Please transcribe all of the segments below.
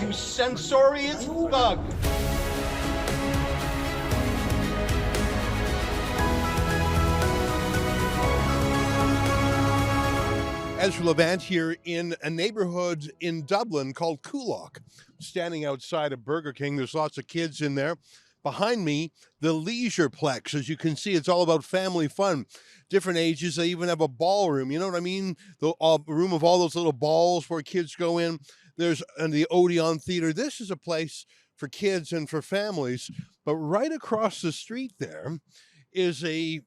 you censorious thug. Ezra Levant here in a neighborhood in Dublin called Coolock. Standing outside a Burger King, there's lots of kids in there. Behind me, the Leisureplex. As you can see, it's all about family fun. Different ages. They even have a ballroom. You know what I mean? The room of all those little balls where kids go in. There's the Odeon Theater. This is a place for kids and for families. But right across the street there is a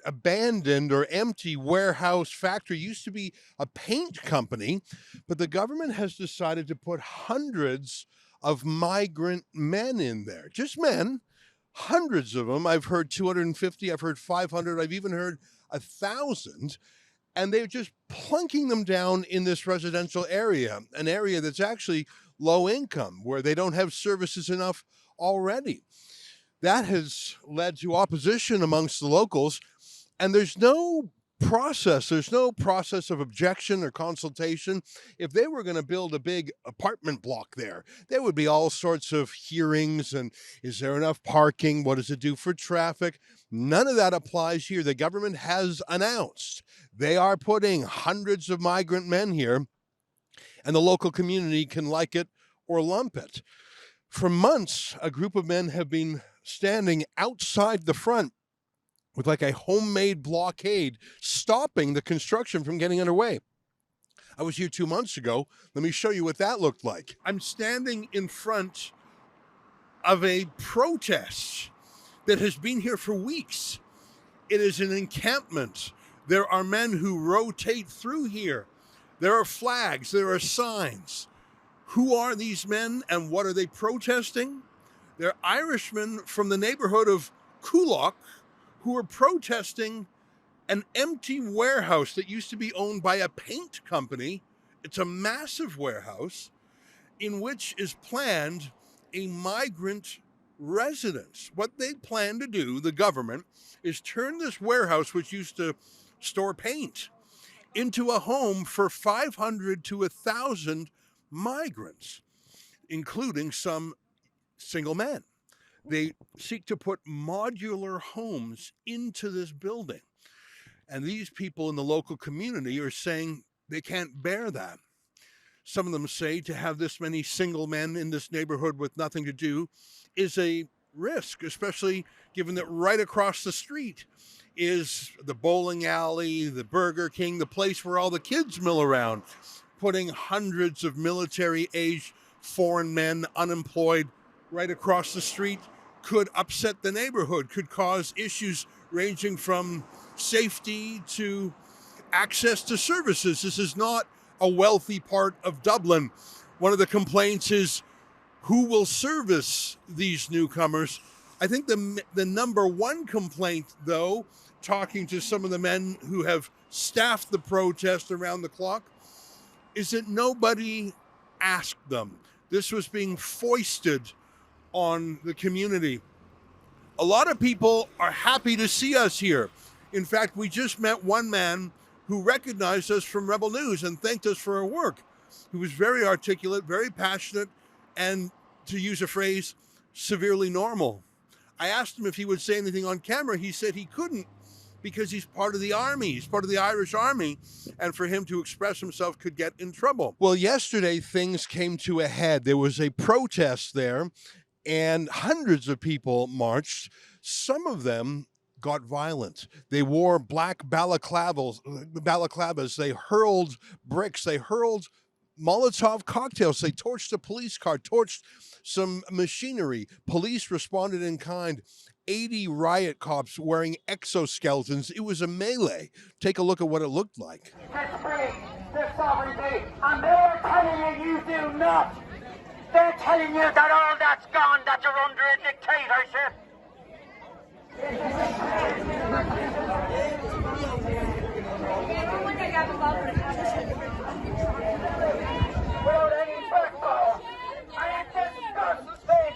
abandoned or empty warehouse factory. Used to be a paint company, but the government has decided to put hundreds of migrant men in there. Just men, hundreds of them. I've heard 250, I've heard 500, I've even heard 1,000. And they're just plunking them down in this residential area, an area that's actually low income, where they don't have services enough already. That has led to opposition amongst the locals. And there's no process of objection or consultation. If they were going to build a big apartment block there would be all sorts of hearings and is there enough parking? What does it do for traffic? None of that applies here. The government has announced they are putting hundreds of migrant men here, and the local community can like it or lump it. For months, a group of men have been standing outside the front with like a homemade blockade, stopping the construction from getting underway. I was here 2 months ago. Let me show you what that looked like. I'm standing in front of a protest that has been here for weeks. It is an encampment. There are men who rotate through here. There are flags, there are signs. Who are these men and what are they protesting? They're Irishmen from the neighborhood of Coolock, who are protesting an empty warehouse that used to be owned by a paint company. It's a massive warehouse in which is planned a migrant residence. What they plan to do, the government, is turn this warehouse, which used to store paint, into a home for 500 to 1,000 migrants, including some single men. They seek to put modular homes into this building. And these people in the local community are saying they can't bear that. Some of them say to have this many single men in this neighborhood with nothing to do is a risk, especially given that right across the street is the bowling alley, the Burger King, the place where all the kids mill around. Putting hundreds of military-aged foreign men unemployed right across the street could upset the neighborhood, could cause issues ranging from safety to access to services. This is not a wealthy part of Dublin. One of the complaints is who will service these newcomers. I think the number one complaint, though, talking to some of the men who have staffed the protest around the clock, is that nobody asked them. This was being foisted on the community. A lot of people are happy to see us here. In fact, we just met one man who recognized us from Rebel News and thanked us for our work. He was very articulate, very passionate, and, to use a phrase, severely normal. I asked him if he would say anything on camera. He said he couldn't because he's part of the army. He's part of the Irish army, and for him to express himself could get in trouble. Well, yesterday things came to a head. There was a protest there, and hundreds of people marched. Some of them got violent. They wore black balaclavas. They hurled bricks. They hurled Molotov cocktails. They torched a police car, torched some machinery. Police responded in kind. 80 riot cops wearing exoskeletons. It was a melee. Take a look at what it looked like. This free, this sovereignty, and they're telling you do not. They're telling you that all that's gone, that you're under a dictatorship. Without any backbone, I discuss this.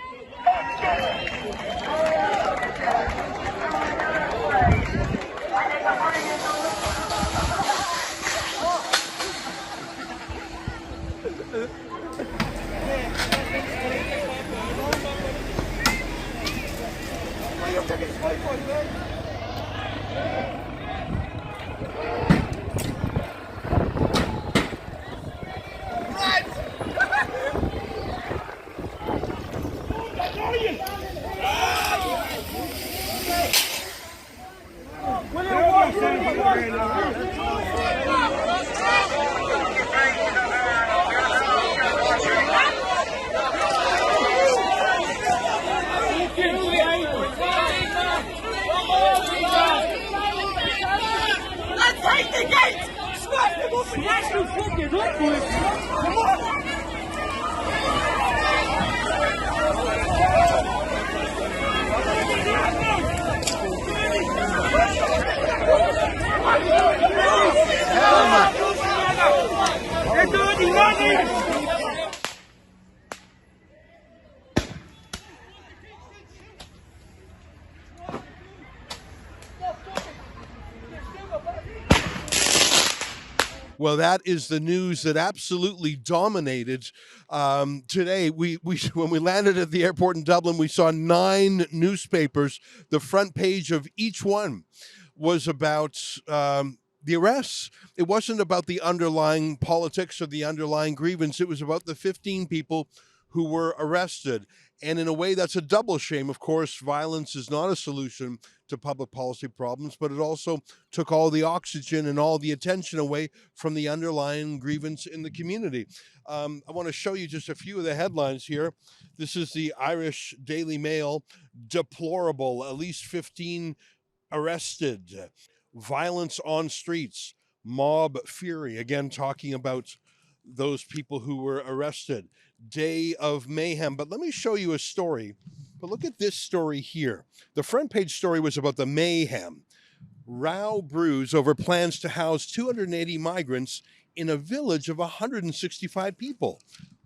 Well, that is the news that absolutely dominated today. We when we landed at the airport in Dublin, we saw 9 newspapers. The front page of each one was about the arrests. It wasn't about the underlying politics or the underlying grievance. It was about the 15 people who were arrested. And in a way, that's a double shame. Of course, violence is not a solution to public policy problems, but it also took all the oxygen and all the attention away from the underlying grievance in the community. I want to show you just a few of the headlines here. This is the Irish Daily Mail. Deplorable, at least 15 arrested. Violence on streets, mob fury. Again, talking about those people who were arrested. Day of mayhem. But let me show you a story. But look at this story here. The front page story was about the mayhem. Row brews over plans to house 280 migrants in a village of 165 people.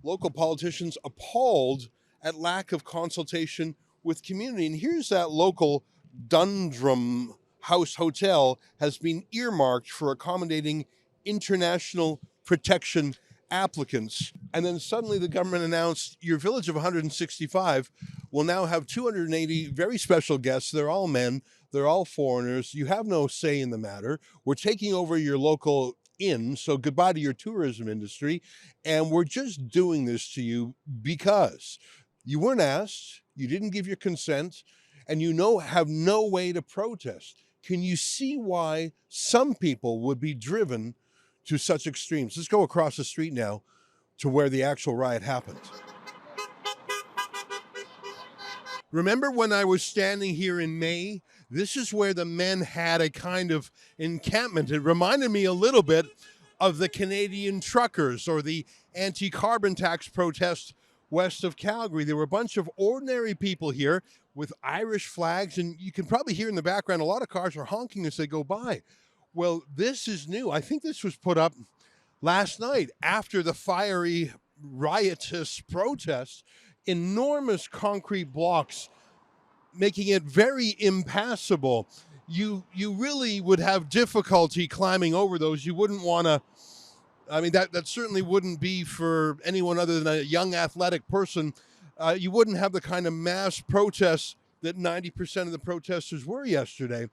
Local politicians appalled at lack of consultation with community. And here's that local Dundrum House Hotel has been earmarked for accommodating international protection applicants. And then suddenly the government announced your village of 165 will now have 280 very special guests. They're all men. They're all foreigners. You have no say in the matter. We're taking over your local inn. So goodbye to your tourism industry. And we're just doing this to you because you weren't asked. You didn't give your consent. And have no way to protest. Can you see why some people would be driven to such extremes? Let's go across the street now to where the actual riot happened. Remember when I was standing here in May? This is where the men had a kind of encampment. It reminded me a little bit of the Canadian truckers or the anti-carbon tax protest west of Calgary. There were a bunch of ordinary people here with Irish flags, and you can probably hear in the background a lot of cars are honking as they go by. Well, this is new. I think this was put up last night after the fiery, riotous protest. Enormous concrete blocks, making it very impassable. You really would have difficulty climbing over those. You wouldn't want to. I mean, that certainly wouldn't be for anyone other than a young athletic person. You wouldn't have the kind of mass protests that 90% of the protesters were yesterday.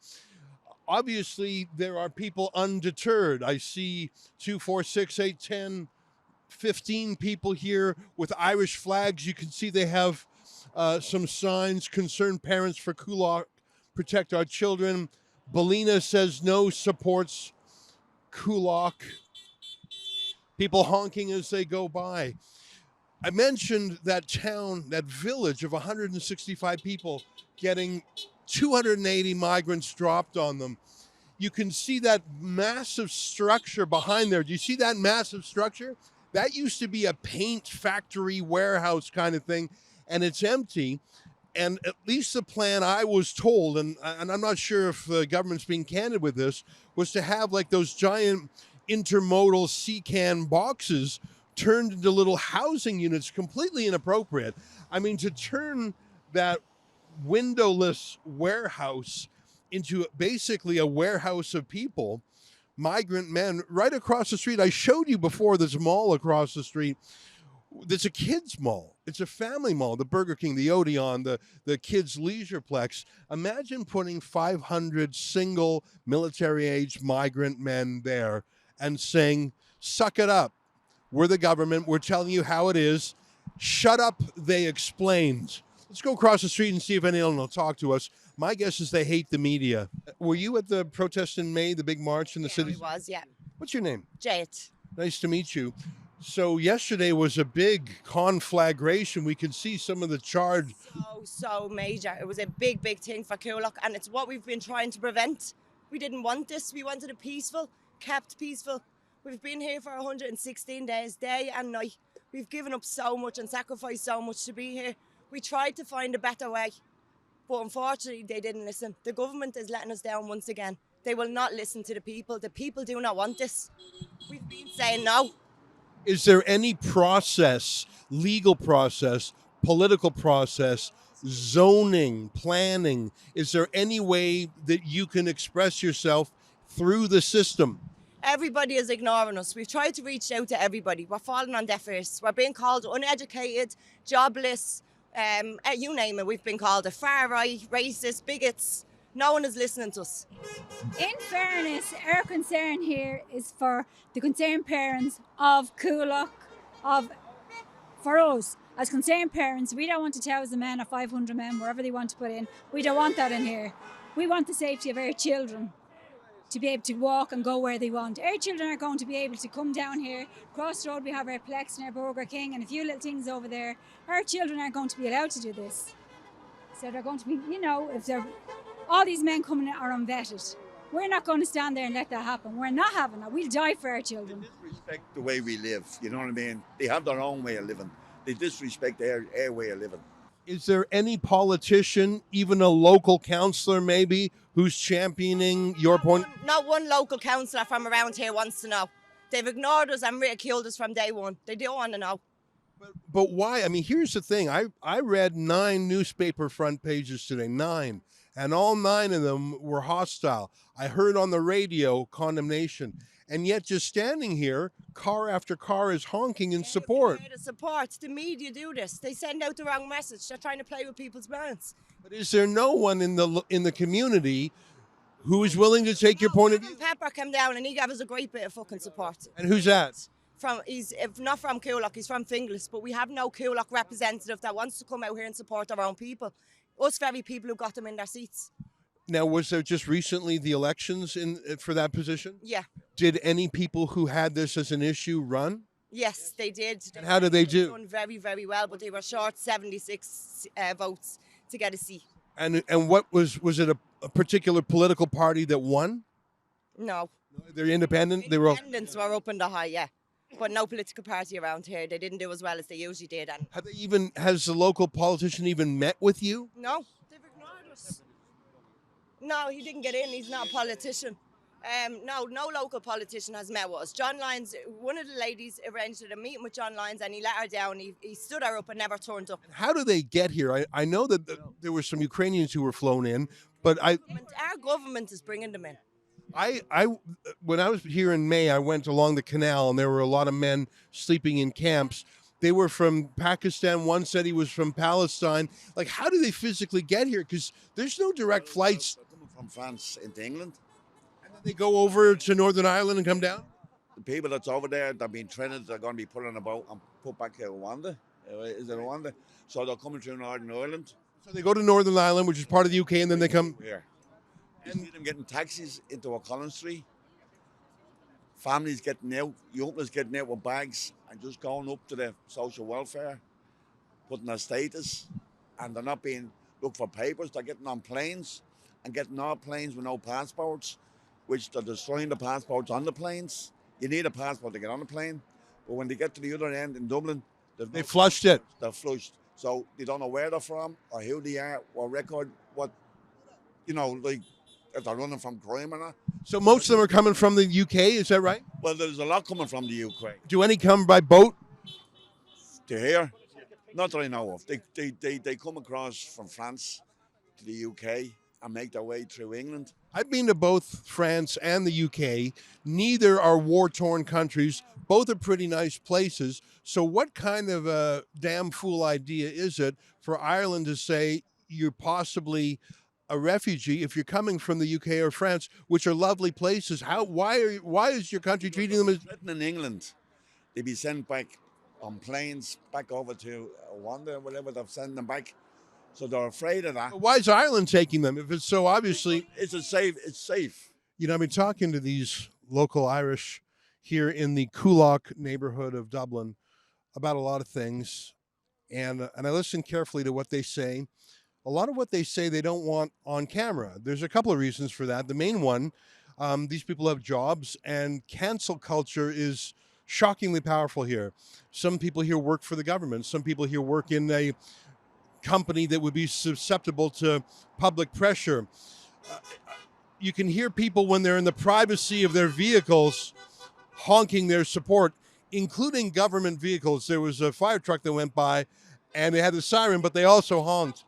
Obviously, there are people undeterred. I see 2, 4, 6, 8, 10, 15 people here with Irish flags. You can see they have some signs. Concerned parents for Coolock, protect our children. Ballina says no, supports Coolock. People honking as they go by. I mentioned that town, that village of 165 people getting 280 migrants dropped on them. You can see that massive structure behind there. Do you see that massive structure? That used to be a paint factory warehouse kind of thing, and it's empty. And at least the plan I was told, and I'm not sure if the government's being candid with this, was to have like those giant intermodal C-can boxes turned into little housing units, completely inappropriate. I mean, to turn that windowless warehouse into basically a warehouse of people, migrant men, right across the street. I showed you before this mall across the street. It's a kids mall. It's a family mall, the Burger King, the Odeon, the kids leisureplex. Imagine putting 500 single military-age migrant men there and saying, suck it up. We're the government. We're telling you how it is. Shut up, they explained. Let's go across the street and see if anyone will talk to us. My guess is they hate the media. Were you at the protest in May, the big march in the city? I was, yeah. What's your name? Jade. Nice to meet you. So yesterday was a big conflagration. We could see some of the charred. So major. It was a big, big thing for Coolock, and it's what we've been trying to prevent. We didn't want this. We wanted it peaceful, kept peaceful. We've been here for 116 days, day and night. We've given up so much and sacrificed so much to be here. We tried to find a better way, but unfortunately they didn't listen. The government is letting us down once again. They will not listen to the people. The people do not want this. We've been saying no. Is there any process, legal process, political process, zoning, planning? Is there any way that you can express yourself through the system? Everybody is ignoring us. We've tried to reach out to everybody. We're falling on deaf ears. We're being called uneducated, jobless, you name it. We've been called a far right, racist, bigots. No one is listening to us. In fairness, our concern here is for the concerned parents of Coolock, for us. As concerned parents, we don't want 1,000 men or 500 men, wherever they want to put in. We don't want that in here. We want the safety of our children to be able to walk and go where they want. Our children are going to be able to come down here. Across the road we have our Plex and our Burger King and a few little things over there. Our children aren't going to be allowed to do this. So they're going to be, if they're all these men coming in are unvetted. We're not going to stand there and let that happen. We're not having that. We'll die for our children. They disrespect the way we live, you know what I mean? They have their own way of living. They disrespect our way of living. Is there any politician, even a local councillor maybe, who's championing your point? Not one local councillor from around here wants to know. They've ignored us and ridiculed us from day one. They don't want to know. But why? I mean, here's the thing. I read 9 newspaper front pages today, 9. And all 9 of them were hostile. I heard on the radio condemnation. And yet just standing here, car after car is honking in support. The media do this. They send out the wrong message. They're trying to play with people's minds. But is there no one in the community who is willing to take your point of view? Pepper came down and he gave us a great bit of fucking support. And who's that? He's not from Coolock, he's from Finglas, but we have no Coolock representative that wants to come out here and support our own people. Us very people who got them in their seats. Now, was there just recently the elections for that position? Yeah. Did any people who had this as an issue run? Yes, they did. And how did they do? Done very, very well, but they were short 76 votes to get a seat. And what was it a particular political party that won? No. They're independent? They were Independents were up in the high, yeah. But no political party around here. They didn't do as well as they usually did. And has the local politician even met with you? No, they've ignored us. No, he didn't get in. He's not a politician. No local politician has met with us. John Lyons, one of the ladies arranged a meeting with John Lyons and he let her down. He stood her up and never turned up. How do they get here? I know that there were some Ukrainians who were flown in, but our government is bringing them in. When I was here in May, I went along the canal and there were a lot of men sleeping in camps. They were from Pakistan. One said he was from Palestine. Like, how do they physically get here? Because there's no direct flights. They're coming from France into England. And then they go over to Northern Ireland and come down? The people that's over there, they've been trained, they're going to be put on a boat and put back to Rwanda. Is it Rwanda? So they're coming through Northern Ireland. So they go to Northern Ireland, which is part of the UK, and then they come here. You see them getting taxis into O'Connell Street. Families getting out, youngsters getting out with bags and just going up to the social welfare, putting their status, and they're not being looked for papers. They're getting on planes and getting on planes with no passports, which they're destroying the passports on the planes. You need a passport to get on the plane, but when they get to the other end in Dublin, they flushed it. They're flushed, so they don't know where they're from or who they are, or record what, like. If they're running from crime or not. So most of them are coming from the UK, is that right? Well, there's a lot coming from the UK. Do any come by boat? To here? Not that I know of. They come across from France to the UK and make their way through England. I've been to both France and the UK. Neither are war-torn countries. Both are pretty nice places. So what kind of a damn fool idea is it for Ireland to say you're possibly a refugee if you're coming from the UK or France, which are lovely places? Why is your country treating them as in England? They'd be sent back on planes back over to Rwanda, whatever. They've sent them back, so they're afraid of that. Why is Ireland taking them if it's so obviously? It's safe. I've been talking to these local Irish here in the Coolock neighborhood of Dublin about a lot of things, and I listen carefully to what they say. A lot of what they say they don't want on camera. There's a couple of reasons for that. The main one, These people have jobs, and cancel culture is shockingly powerful here. Some people here work for the government. Some people here work in a company that would be susceptible to public pressure. Uh, you can hear people when they're in the privacy of their vehicles honking their support, including government vehicles. There was a fire truck that went by and they had the siren, but they also honked.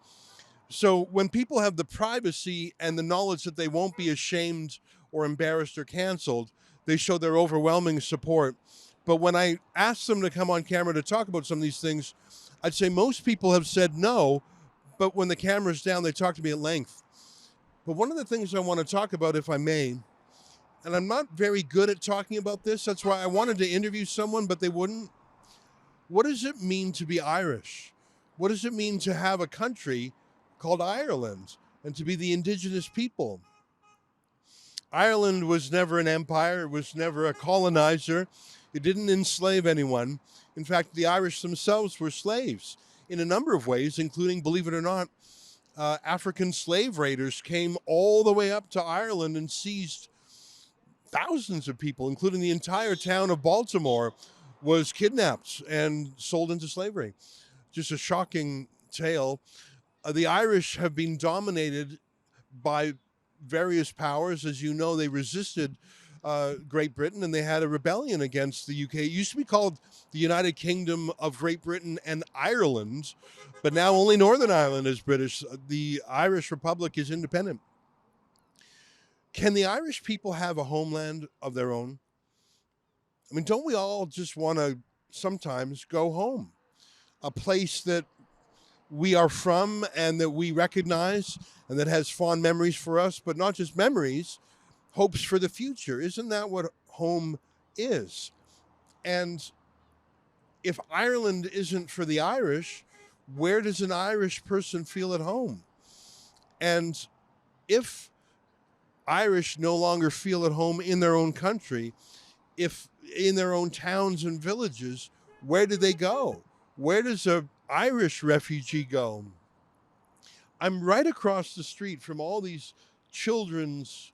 So when people have the privacy and the knowledge that they won't be ashamed or embarrassed or canceled, they show their overwhelming support. But when I ask them to come on camera to talk about some of these things, I'd say most people have said no, but when the camera's down, they talk to me at length. But one of the things I want to talk about, if I may, and I'm not very good at talking about this, that's why I wanted to interview someone, but they wouldn't. What does it mean to be Irish? What does it mean to have a country called Ireland and to be the indigenous people? Ireland was never an empire. It was never a colonizer. It didn't enslave anyone. In fact, the Irish themselves were slaves in a number of ways, including, believe it or not, African slave raiders came all the way up to Ireland and seized thousands of people, including the entire town of Baltimore was kidnapped and sold into slavery. Just a shocking tale. The Irish have been dominated by various powers. As you know, they resisted Great Britain, and they had a rebellion against the UK. It used to be called the United Kingdom of Great Britain and Ireland, but now only Northern Ireland is British. The Irish Republic is independent. Can the Irish people have a homeland of their own? I mean, don't we all just want to sometimes go home? A place that we are from and that we recognize and that has fond memories for us, but not just memories, hopes for the future. Isn't that what home is? And if Ireland isn't for the Irish, where does an Irish person feel at home? And if Irish no longer feel at home in their own country, if in their own towns and villages, where do they go? Where does an Irish refugee go? I'm right across the street from all these children's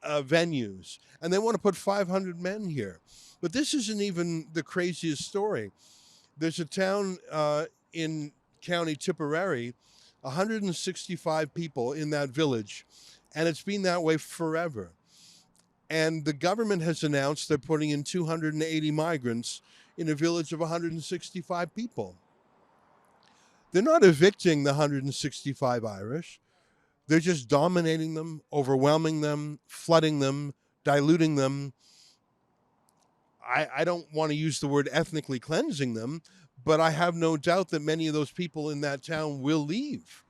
venues, and they want to put 500 men here. But this isn't even the craziest story. There's a town in County Tipperary, 165 people in that village, and it's been that way forever. And the government has announced they're putting in 280 migrants in a village of 165 people. They're not evicting the 165 Irish. They're just dominating them, overwhelming them, flooding them, diluting them. I don't want to use the word ethnically cleansing them, but I have no doubt that many of those people in that town will leave.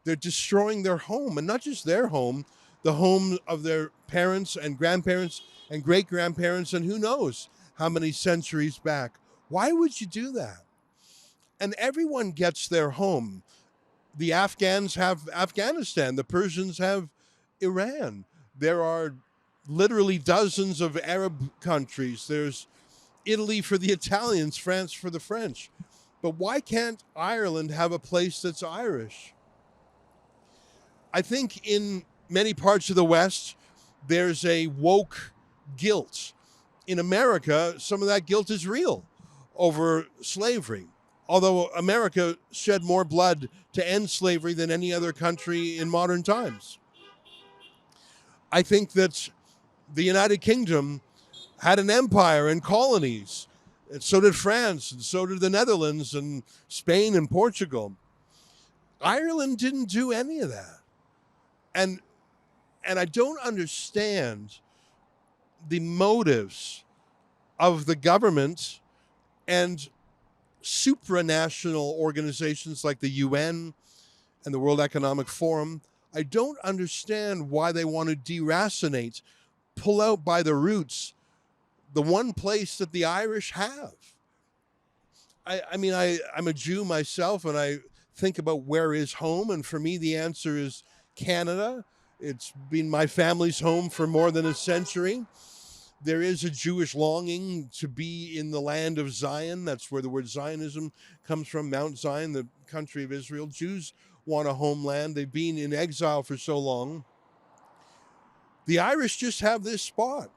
They're destroying their home, and not just their home, the home of their parents and grandparents and great-grandparents, and who knows how many centuries back. Why would you do that? And everyone gets their home. The Afghans have Afghanistan. The Persians have Iran. There are literally dozens of Arab countries. There's Italy for the Italians, France for the French. But why can't Ireland have a place that's Irish? I think in many parts of the West, there's a woke guilt. In America, some of that guilt is real over slavery. Although America shed more blood to end slavery than any other country in modern times. I think that the United Kingdom had an empire and colonies. And so did France, and so did the Netherlands, and Spain and Portugal. Ireland didn't do any of that. And I don't understand the motives of the government and supranational organizations like the UN and the World Economic Forum. I don't understand why they want to deracinate, pull out by the roots, the one place that the Irish have. I mean, I'm a Jew myself, and I think about where is home, and for me the answer is Canada. It's been my family's home for more than a century. There is a Jewish longing to be in the land of Zion. That's where the word Zionism comes from, Mount Zion, the country of Israel. Jews want a homeland. They've been in exile for so long. The Irish just have this spot.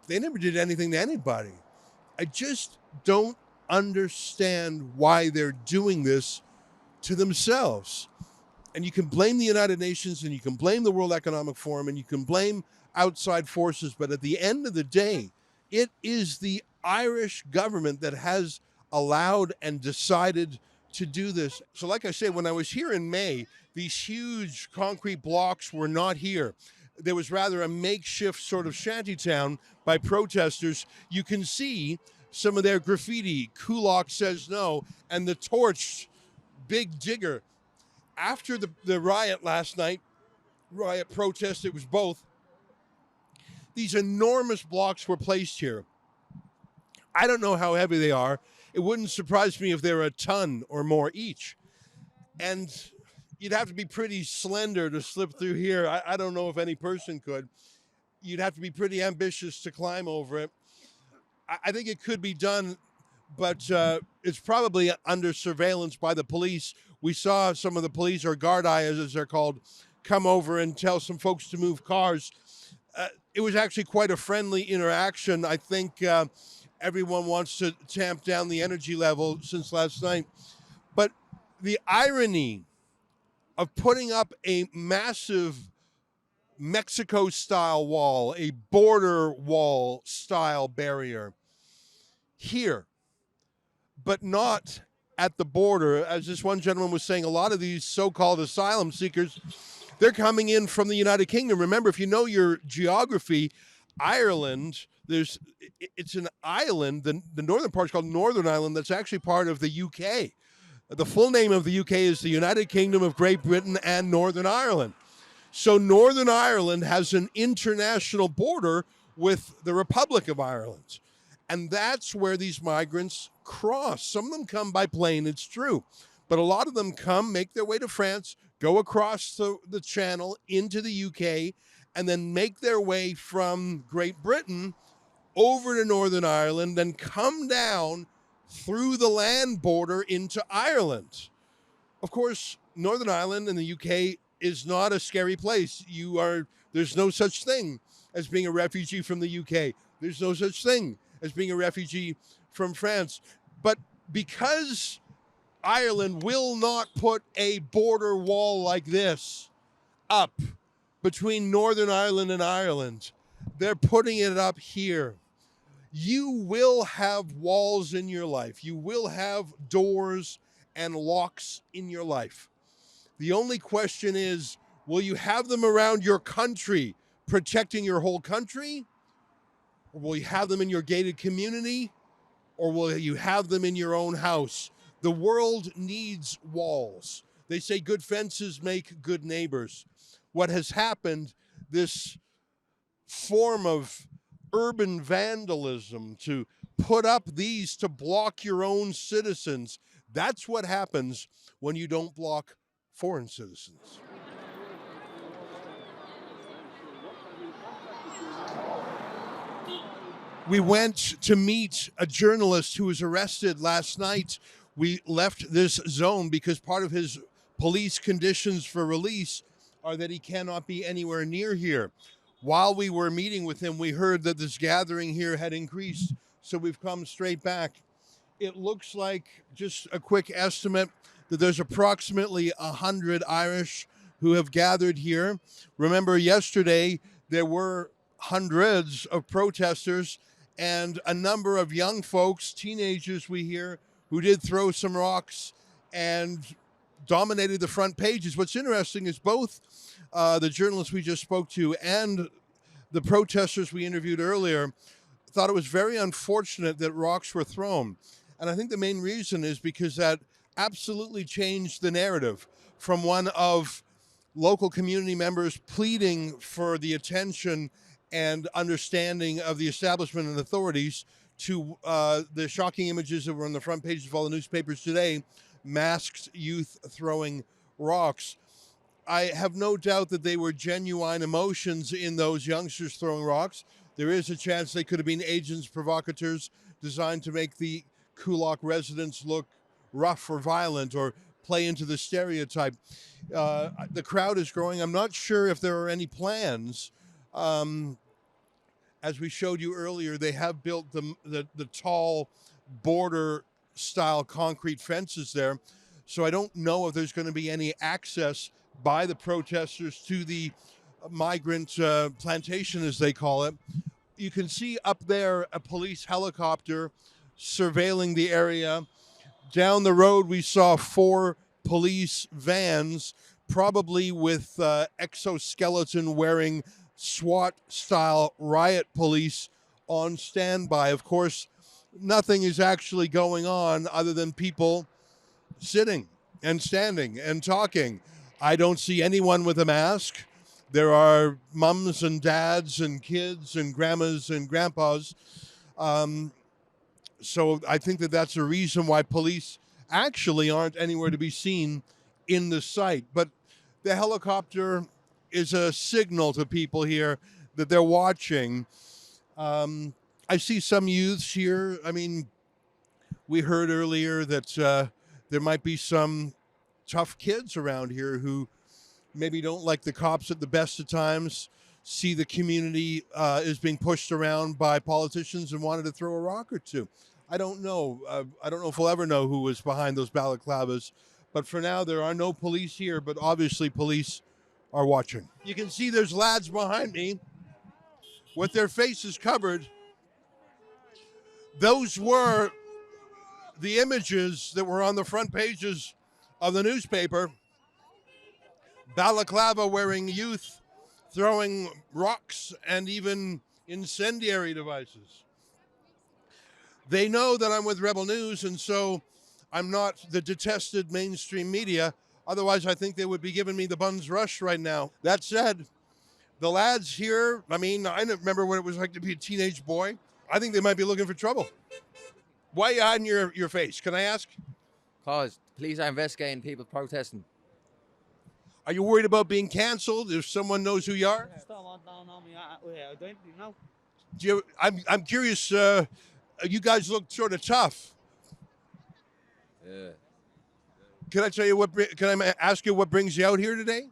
They never did anything to anybody. I just don't understand why they're doing this to themselves. And you can blame the United Nations and you can blame the World Economic Forum and you can blame outside forces, but at the end of the day, it is the Irish government that has allowed and decided to do this. So like I say, when I was here in May, these huge concrete blocks were not here. There was rather a makeshift sort of shantytown by protesters. You can see some of their graffiti, Coolock says no, and the torch, Big Digger. After the riot last night, riot protest, it was both, these enormous blocks were placed here. I don't know how heavy they are. It wouldn't surprise me if they're a ton or more each. And you'd have to be pretty slender to slip through here. I don't know if any person could. You'd have to be pretty ambitious to climb over it. I think it could be done, but it's probably under surveillance by the police. We saw some of the police, or guard eyes as they're called, come over and tell some folks to move cars. It was actually quite a friendly interaction. I think everyone wants to tamp down the energy level since last night. But the irony of putting up a massive Mexico-style wall, a border wall style barrier here, but not at the border. As this one gentleman was saying, a lot of these so-called asylum seekers, they're coming in from the United Kingdom. Remember, if you know your geography, Ireland, it's an island, the northern part is called Northern Ireland, that's actually part of the UK. The full name of the UK is the United Kingdom of Great Britain and Northern Ireland. So Northern Ireland has an international border with the Republic of Ireland. And that's where these migrants cross. Some of them come by plane, it's true. But a lot of them come, make their way to France, go across the channel into the UK, and then make their way from Great Britain over to Northern Ireland, then come down through the land border into Ireland. Of course, Northern Ireland and the UK is not a scary place. There's no such thing as being a refugee from the UK. There's no such thing as being a refugee from France. But because Ireland will not put a border wall like this up between Northern Ireland and Ireland, they're putting it up here. You will have walls in your life. You will have doors and locks in your life. The only question is, will you have them around your country, protecting your whole country? Or will you have them in your gated community? Or will you have them in your own house? The world needs walls. They say good fences make good neighbors. What has happened, this form of urban vandalism to put up these to block your own citizens, that's what happens when you don't block foreign citizens. We went to meet a journalist who was arrested last night. We left this zone because part of his police conditions for release are that he cannot be anywhere near here. While we were meeting with him, we heard that this gathering here had increased, so we've come straight back. It looks like, just a quick estimate, that there's approximately 100 Irish who have gathered here. Remember, yesterday there were hundreds of protesters and a number of young folks, teenagers we hear, who did throw some rocks and dominated the front pages. What's interesting is both the journalists we just spoke to and the protesters we interviewed earlier thought it was very unfortunate that rocks were thrown. And I think the main reason is because that absolutely changed the narrative from one of local community members pleading for the attention and understanding of the establishment and authorities to the shocking images that were on the front pages of all the newspapers today, masked youth throwing rocks. I have no doubt that they were genuine emotions in those youngsters throwing rocks. There is a chance they could have been agents provocateurs designed to make the Coolock residents look rough or violent or play into the stereotype. The crowd is growing. I'm not sure if there are any plans. As we showed you earlier, they have built the tall border style concrete fences there. So I don't know if there's going to be any access by the protesters to the migrant plantation, as they call it. You can see up there a police helicopter surveilling the area. Down the road, we saw 4 police vans, probably with exoskeleton wearing SWAT style riot police on standby. Of course, nothing is actually going on other than people sitting and standing and talking. I don't see anyone with a mask. There are mums and dads and kids and grandmas and grandpas. So I think that that's a reason why police actually aren't anywhere to be seen in the site. But the helicopter is a signal to people here that they're watching. I see some youths here. I mean, we heard earlier that there might be some tough kids around here who maybe don't like the cops at the best of times, see the community is being pushed around by politicians and wanted to throw a rock or two. I don't know. I don't know if we'll ever know who was behind those balaclavas. But for now, there are no police here, but obviously police are watching. You can see there's lads behind me with their faces covered. Those were the images that were on the front pages of the newspaper. Balaclava wearing youth throwing rocks and even incendiary devices. They know that I'm with Rebel News, and so I'm not the detested mainstream media. Otherwise, I think they would be giving me the buns rush right now. That said, the lads here, I mean, I remember what it was like to be a teenage boy. I think they might be looking for trouble. Why are you hiding your face? Can I ask? Because police are investigating people protesting. Are you worried about being canceled if someone knows who you are? I'm curious. You guys look sort of tough. Yeah. Can I tell you what? Can I ask you what brings you out here today?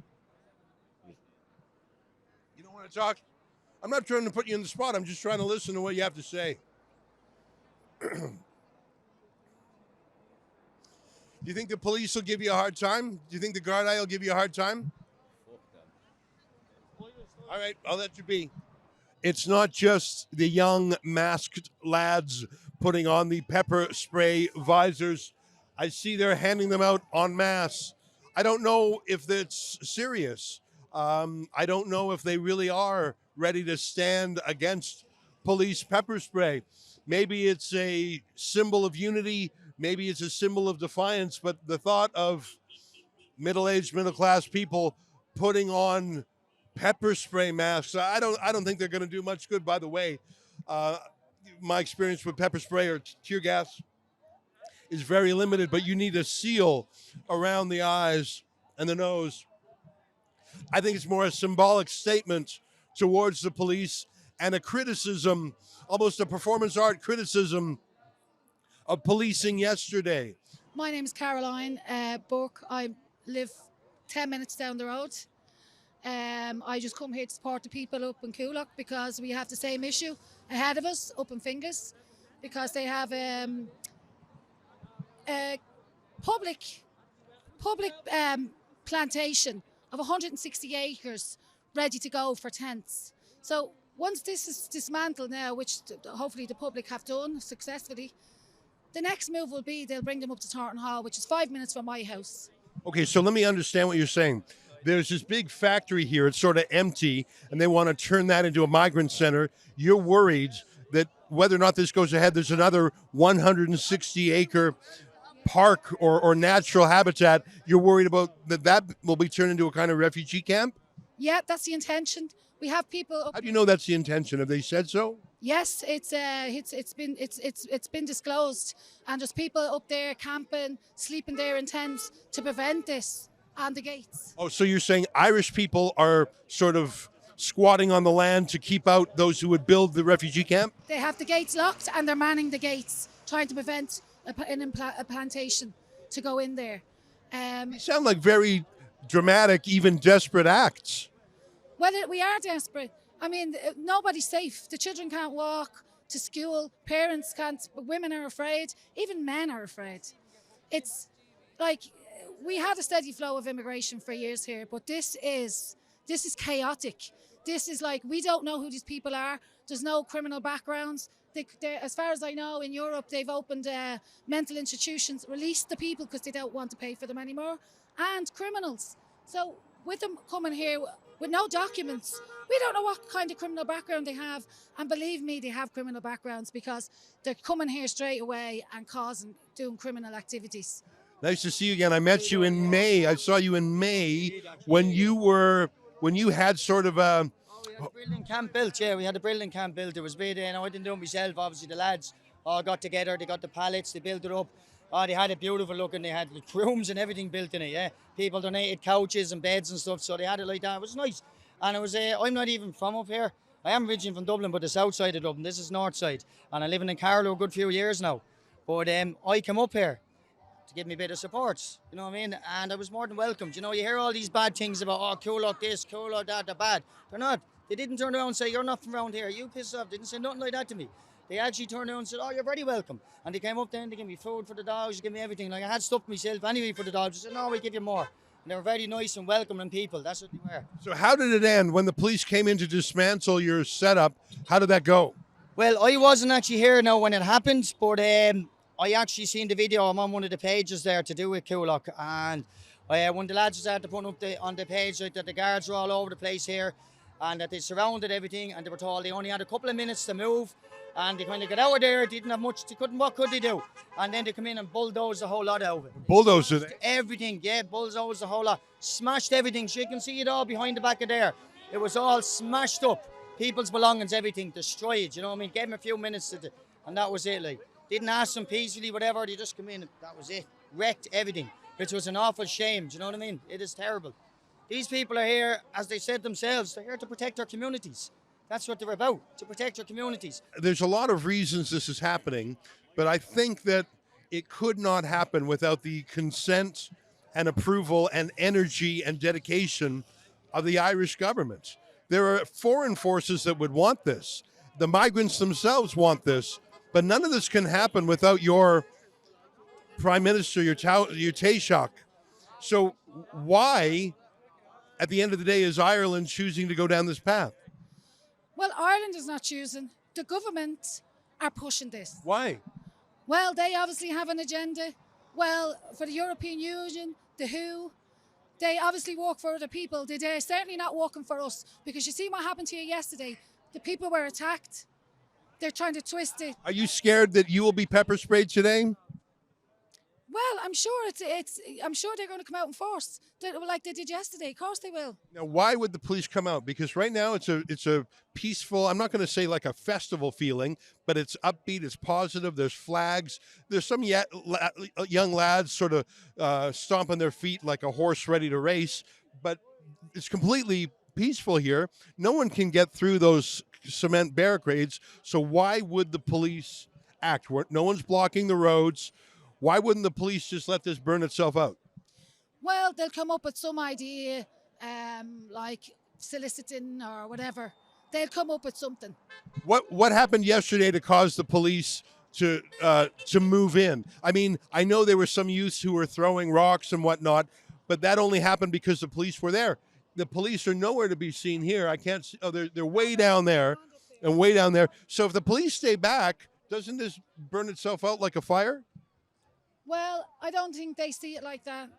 You don't want to talk? I'm not trying to put you in the spot. I'm just trying to listen to what you have to say. Do you think the police will give you a hard time? Do you think the guard eye will give you a hard time? All right, I'll let you be. It's not just the young masked lads putting on the pepper spray visors. I see they're handing them out en masse. I don't know if that's serious. I don't know if they really are ready to stand against police pepper spray. Maybe it's a symbol of unity. Maybe it's a symbol of defiance. But the thought of middle-aged, middle-class people putting on pepper spray masks, I don't think they're going to do much good. By the way, my experience with pepper spray or tear gas is very limited, but you need a seal around the eyes and the nose. I think it's more a symbolic statement towards the police and a criticism, almost a performance art criticism of policing yesterday. My name is Caroline Burke. I live 10 minutes down the road. I just come here to support the people up in Coolock because we have the same issue ahead of us up in Fingers, because they have a public plantation of 160 acres ready to go for tents. So once this is dismantled now, which hopefully the public have done successfully, the next move will be they'll bring them up to Thornton Hall, which is 5 minutes from my house. Okay, so let me understand what you're saying. There's this big factory here. It's sort of empty, and they want to turn that into a migrant center. You're worried that whether or not this goes ahead, there's another 160-acre park or natural habitat. You're worried about that will be turned into a kind of refugee camp? Yeah, that's the intention. We have people up. How do you know that's the intention? Have they said so? Yes, it's been disclosed, and there's people up there camping, sleeping there in tents to prevent this on the gates. Oh, so you're saying Irish people are sort of squatting on the land to keep out those who would build the refugee camp? They have the gates locked and they're manning the gates, trying to prevent a plantation to go in there. They sound like very dramatic, even desperate acts. Well, we are desperate. I mean, nobody's safe. The children can't walk to school. Parents can't. Women are afraid. Even men are afraid. It's like we had a steady flow of immigration for years here, but this is chaotic. This is like we don't know who these people are. There's no criminal backgrounds. As far as I know, in Europe, they've opened mental institutions, released the people because they don't want to pay for them anymore, and criminals. So with them coming here with no documents, we don't know what kind of criminal background they have. And believe me, they have criminal backgrounds because they're coming here straight away and doing criminal activities. Nice to see you again. I met you in May. I saw you in May when you had sort of a... We had a brilliant camp built, yeah. We had a brilliant camp built. It was big, I didn't do it myself. Obviously, the lads all got together. They got the pallets. They built it up. Oh, they had it beautiful looking. They had rooms and everything built in it, yeah. People donated couches and beds and stuff, so they had it like that. It was nice. And it was, I'm not even from up here. I am originally from Dublin, but the south side of Dublin. This is north side. And I'm living in Carlow a good few years now. But I came up here to give me a bit of support, you know what I mean? And I was more than welcomed. You know, you hear all these bad things about, oh, Coolock this, Coolock that, they're bad. They're not. They didn't turn around and say, you're not from around here, you piss off. They didn't say nothing like that to me. They actually turned around and said, oh, you're very welcome. And they came up there and they gave me food for the dogs, they gave me everything. Like I had stuff myself anyway for the dogs. They said, no, we'll give you more. And they were very nice and welcoming people. That's what they were. So how did it end when the police came in to dismantle your setup? How did that go? Well, I wasn't actually here now when it happened, but I actually seen the video. I'm on one of the pages there to do with Coolock. And when the lads started to put up on the page like, that the guards were all over the place here and that they surrounded everything and they were told they only had a couple of minutes to move and they kind of got out of there, they didn't have much, what could they do? And then they come in and bulldozed the whole lot out of it. Bulldozed it? Everything, yeah, bulldozed the whole lot. Smashed everything, so you can see it all behind the back of there. It was all smashed up. People's belongings, everything destroyed, you know what I mean? Gave them a few minutes and that was it, like. Didn't ask them peacefully, whatever, they just come in and that was it. Wrecked everything, which was an awful shame, do you know what I mean? It is terrible. These people are here, as they said themselves, they're here to protect our communities. That's what they're about, to protect our communities. There's a lot of reasons this is happening, but I think that it could not happen without the consent and approval and energy and dedication of the Irish government. There are foreign forces that would want this. The migrants themselves want this, but none of this can happen without your Prime Minister, your Taoiseach. So why, at the end of the day, is Ireland choosing to go down this path? Well, Ireland is not choosing. The government are pushing this. Why? Well, they obviously have an agenda. Well, for the European Union, the WHO, they obviously work for other people. They're certainly not working for us because you see what happened here yesterday. The people were attacked. They're trying to twist it. Are you scared that you will be pepper sprayed today? Well, I'm sure I'm sure they're going to come out in force, like they did yesterday. Of course they will. Now, why would the police come out? Because right now it's a peaceful, I'm not going to say like a festival feeling, but it's upbeat, it's positive, there's flags. There's some young lads sort of stomping their feet like a horse ready to race, but it's completely peaceful here. No one can get through those cement barricades, so why would the police act? No one's blocking the roads. Why wouldn't the police just let this burn itself out? Well, they'll come up with some idea, like soliciting or whatever. They'll come up with something. What happened yesterday to cause the police to move in? I mean, I know there were some youths who were throwing rocks and whatnot, but that only happened because the police were there. The police are nowhere to be seen here. I can't see. Oh, they're way down there and way down there. So if the police stay back, doesn't this burn itself out like a fire? Well, I don't think they see it like that.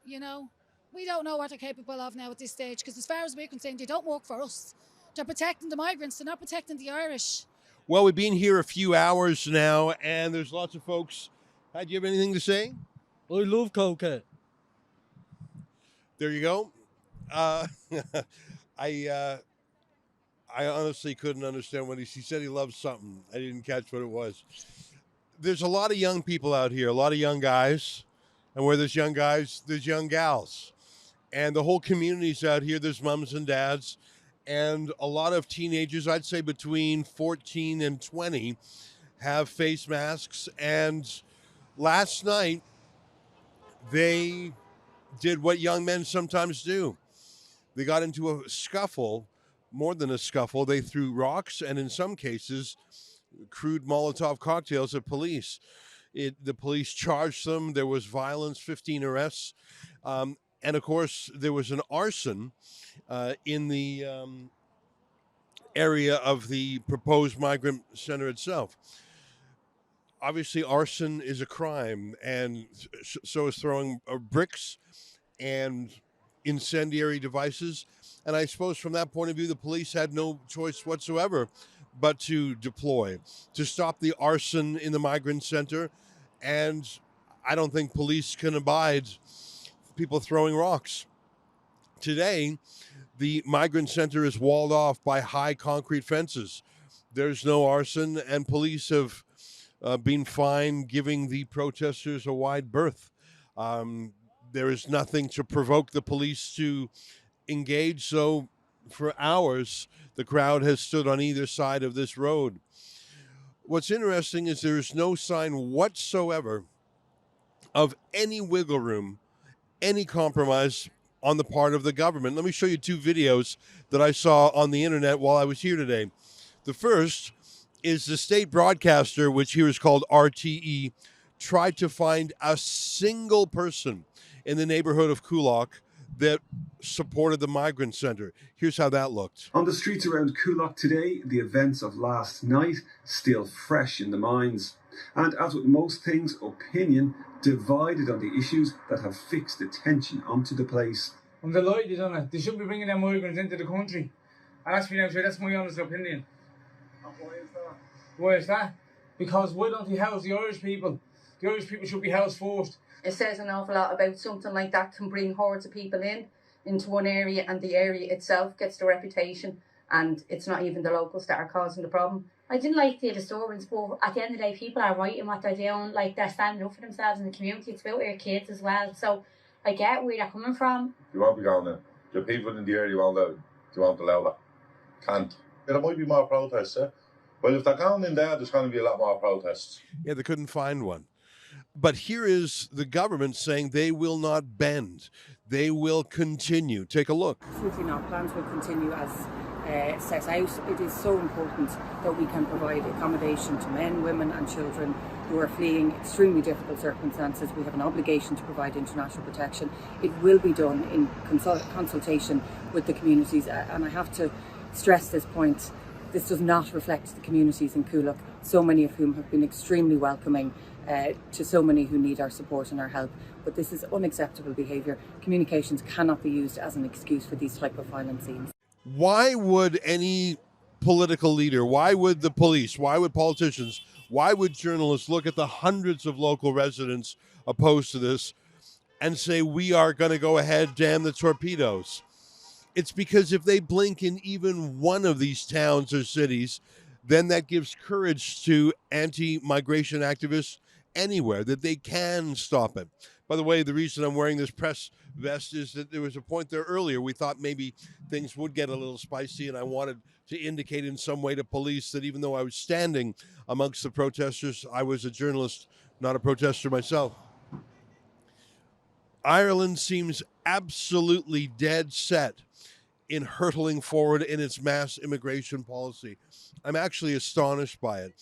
You know, we don't know what they're capable of now at this stage because as far as we're concerned, they don't work for us. They're protecting the migrants. They're not protecting the Irish. Well, we've been here a few hours now, and there's lots of folks. Do you have anything to say? I love cocaine. There you go. I honestly couldn't understand when he said he loved something. I didn't catch what it was. There's a lot of young people out here, a lot of young guys. And where there's young guys, there's young gals. And the whole community's out here. There's mums and dads. And a lot of teenagers, I'd say between 14 and 20, have face masks. And last night, they did what young men sometimes do. They got into a scuffle, more than a scuffle. They threw rocks and, in some cases, crude Molotov cocktails at police. The police charged them. There was violence, 15 arrests. And, of course, there was an arson in the area of the proposed migrant center itself. Obviously, arson is a crime, and so is throwing bricks and incendiary devices. And I suppose from that point of view, the police had no choice whatsoever but to deploy to stop the arson in the migrant center. And I don't think police can abide people throwing rocks. Today, the migrant center is walled off by high concrete fences. There's no arson, and police have been fine, giving the protesters a wide berth. There is nothing to provoke the police to engage, so for hours, the crowd has stood on either side of this road. What's interesting is there's no sign whatsoever of any wiggle room, any compromise on the part of the government. Let me show you two videos that I saw on the internet while I was here today. The first is the state broadcaster, which here is called RTE, tried to find a single person in the neighborhood of Coolock that supported the migrant center. Here's how that looked. On the streets around Coolock today, the events of last night still fresh in the minds. And as with most things, opinion divided on the issues that have fixed the tension onto the place. I'm delighted they done it. They shouldn't be bringing them migrants into the country. And that's my honest opinion. And why is that? Why is that? Because why don't they house the Irish people? The Irish people should be housed first. It says an awful lot about something like that can bring hordes of people into one area, and the area itself gets the reputation, and it's not even the locals that are causing the problem. I didn't like the disturbance, but at the end of the day, people are right in what they're doing. Like, they're standing up for themselves in the community. It's about our kids as well. So I get where they're coming from. You won't be going in. The people in the area won't allow that. Can't. There might be more protests, eh? Well, if they're going in there, there's going to be a lot more protests. Yeah, they couldn't find one. But here is the government saying they will not bend. They will continue. Take a look. Absolutely not. Plans will continue as set out. It is so important that we can provide accommodation to men, women and children who are fleeing extremely difficult circumstances. We have an obligation to provide international protection. It will be done in consultation with the communities, and I have to stress this point. This does not reflect the communities in Coolock, so many of whom have been extremely welcoming to so many who need our support and our help. But this is unacceptable behaviour. Communications cannot be used as an excuse for these type of violent scenes. Why would any political leader, why would the police, why would politicians, why would journalists look at the hundreds of local residents opposed to this and say, we are going to go ahead, damn the torpedoes? It's because if they blink in even one of these towns or cities, then that gives courage to anti-migration activists anywhere, that they can stop it. By the way, the reason I'm wearing this press vest is that there was a point there earlier we thought maybe things would get a little spicy, and I wanted to indicate in some way to police that even though I was standing amongst the protesters, I was a journalist, not a protester myself. Ireland seems absolutely dead set in hurtling forward in its mass immigration policy. I'm actually astonished by it.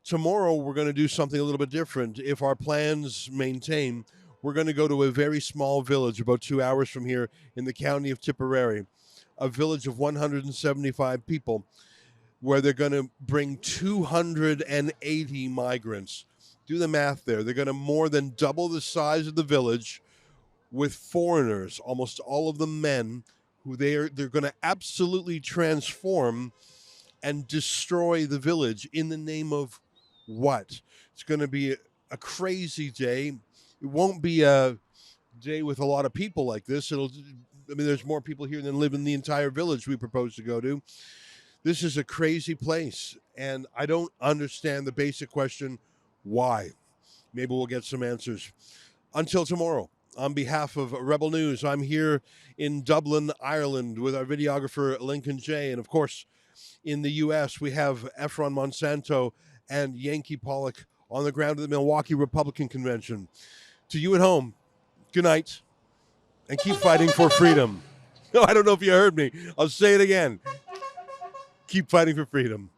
Tomorrow, we're going to do something a little bit different. If our plans maintain, we're going to go to a very small village about 2 hours from here in the county of Tipperary, a village of 175 people, where they're going to bring 280 migrants. Do the math there. They're going to more than double the size of the village with foreigners, almost all of them men, who they're going to absolutely transform and destroy the village in the name of what? It's going to be a crazy day. It won't be a day with a lot of people like this. There's more people here than live in the entire village we propose to go to. This is a crazy place, and I don't understand the basic question, why? Maybe we'll get some answers. Until tomorrow, on behalf of Rebel News, I'm here in Dublin, Ireland, with our videographer, Lincoln J. And of course, in the U.S., we have Efron Monsanto and Yankee Pollock on the ground at the Milwaukee Republican Convention. To you at home, good night. and keep fighting for freedom. No, I don't know if you heard me. I'll say it again. Keep fighting for freedom.